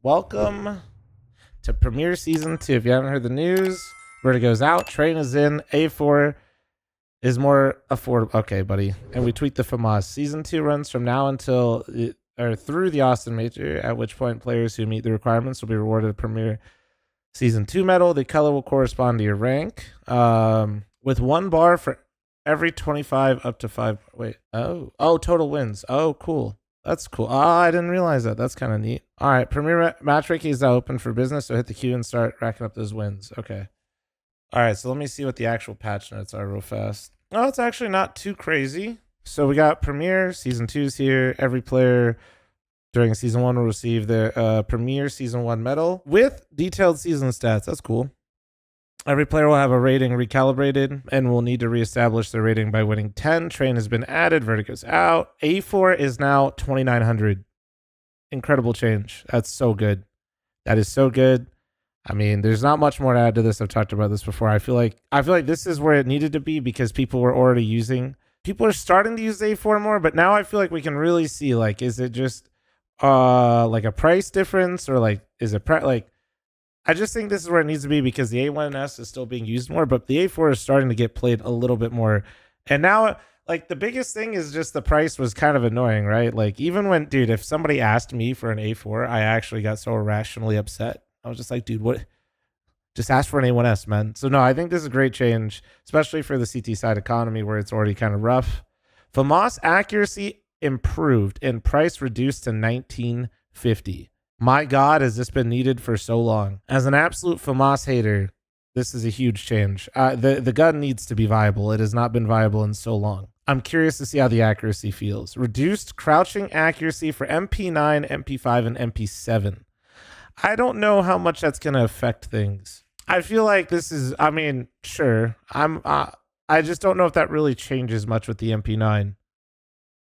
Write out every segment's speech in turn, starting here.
Welcome to Premiere Season 2. If you haven't heard the news, Vertigo's out, Train is in, A4 is more affordable. Okay, buddy. And we tweet the FAMAS. Season 2 runs from now until or through the Austin Major, at which point players who meet the requirements will be rewarded a Premiere Season 2 medal. The color will correspond to your rank, with 1 bar for every 25 up to 5. Wait. Oh, total wins. Oh, cool. That's cool. Oh, I didn't realize that. That's kind of neat. All right, Premier Matchmaking is now open for business, so hit the queue and start racking up those wins. Okay. All right, so let me see what the actual patch notes are real fast. Oh, it's actually not too crazy. So we got Premier Season 2's here. Every player during Season 1 will receive the Premier Season 1 medal with detailed season stats. That's cool. Every player will have a rating recalibrated and will need to reestablish their rating by winning 10. Train has been added. Vertigo's out. A4 is now 2,900. Incredible change. That's so good. That is so good. I mean, there's not much more to add to this. I've talked about this before. I feel like this is where it needed to be because people were already using. People are starting to use A4 more, but now I feel like we can really see, like, is it just like a price difference, or like is it like, I just think this is where it needs to be because the A1S is still being used more, but the A4 is starting to get played a little bit more. And now, like, the biggest thing is just the price was kind of annoying, right? Like, even when, dude, if somebody asked me for an A4, I actually got so irrationally upset. I was just like, dude, what? Just ask for an A1S, man. So, no, I think this is a great change, especially for the CT side economy where it's already kind of rough. FAMAS accuracy improved and price reduced to 1950. My God, has this been needed for so long? As an absolute FAMAS hater, this is a huge change. The gun needs to be viable. It has not been viable in so long. I'm curious to see how the accuracy feels. Reduced crouching accuracy for MP9, MP5, and MP7. I don't know how much that's going to affect things. I feel like this is, I mean, sure. I just don't know if that really changes much with the MP9.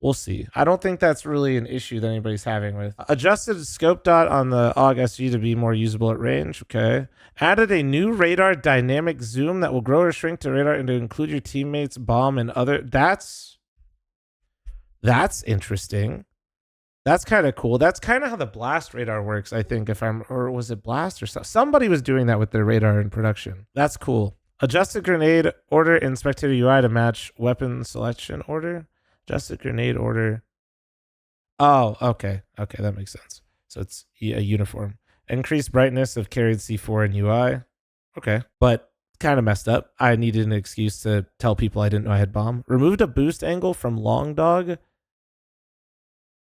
We'll see. I don't think that's really an issue that anybody's having with. Adjusted scope dot on the AUG SG to be more usable at range. Okay. Added a new radar dynamic zoom that will grow or shrink to radar and to include your teammates, bomb, and other. That's interesting. That's kind of cool. That's kind of how the blast radar works, I think, or was it blast or something? Somebody was doing that with their radar in production. That's cool. Adjusted grenade order in spectator UI to match weapon selection order. Adjusted grenade order. Oh, okay. Okay, that makes sense. So it's a uniform. Increased brightness of carried C4 in UI. Okay, but kind of messed up. I needed an excuse to tell people I didn't know I had bomb. Removed a boost angle from long dog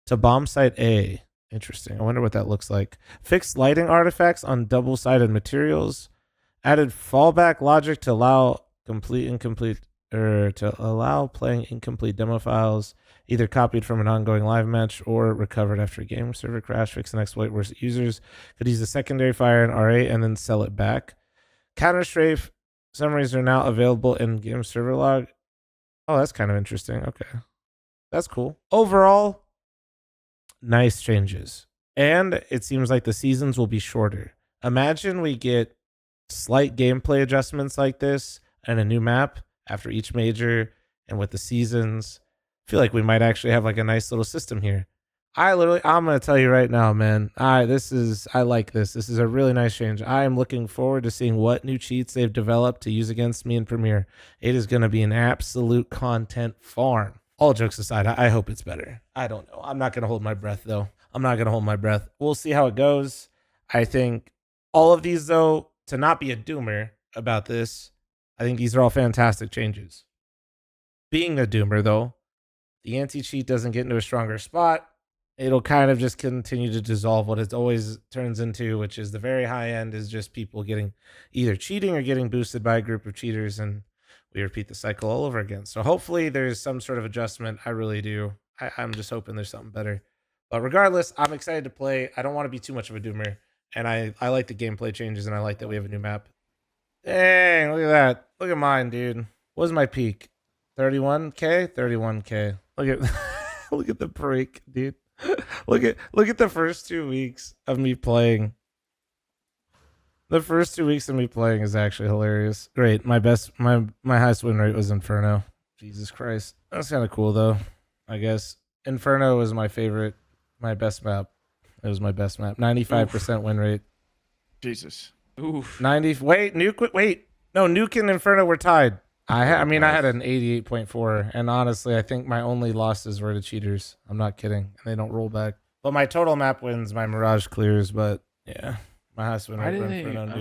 to bomb site A. Interesting. I wonder what that looks like. Fixed lighting artifacts on double-sided materials. Added fallback logic to allow to allow playing incomplete demo files, either copied from an ongoing live match or recovered after a game server crash. Fix an exploit where users could use a secondary fire in R8 and then sell it back. Counter-strafe summaries are now available in game server log. Oh, that's kind of interesting. Okay. That's cool. Overall, nice changes. And it seems like the seasons will be shorter. Imagine we get slight gameplay adjustments like this and a new map after each major, and with the seasons, I feel like we might actually have like a nice little system here. I'm going to tell you right now, man, I like this. This is a really nice change. I am looking forward to seeing what new cheats they've developed to use against me in Premiere. It is going to be an absolute content farm. All jokes aside, I hope it's better. I don't know. I'm not going to hold my breath, though. I'm not going to hold my breath. We'll see how it goes. I think all of these, though, to not be a doomer about this, I think these are all fantastic changes. Being a doomer, though, the anti-cheat doesn't get into a stronger spot. It'll kind of just continue to dissolve what it always turns into, which is the very high end is just people getting either cheating or getting boosted by a group of cheaters, and we repeat the cycle all over again. So hopefully there's some sort of adjustment. I really do. I'm just hoping there's something better. But regardless, I'm excited to play. I don't want to be too much of a doomer, and I like the gameplay changes, and I like that we have a new map. Dang, look at that. Look at mine, dude. What was my peak? 31K? 31K. Look at look at the break, dude. Look at the first 2 weeks of me playing. The first 2 weeks of me playing is actually hilarious. Great. My highest win rate was Inferno. Jesus Christ. That's kind of cool though, I guess. Inferno was my favorite, my best map. It was my best map. 95% win rate. Jesus. Oof. 90. Wait, Nuke. Wait, no, Nuke and Inferno were tied. I had an 88.4, and honestly, I think my only losses were to cheaters. I'm not kidding, and they don't roll back. But my total map wins, my Mirage clears. But yeah, my highest win rate for Inferno and Nuke.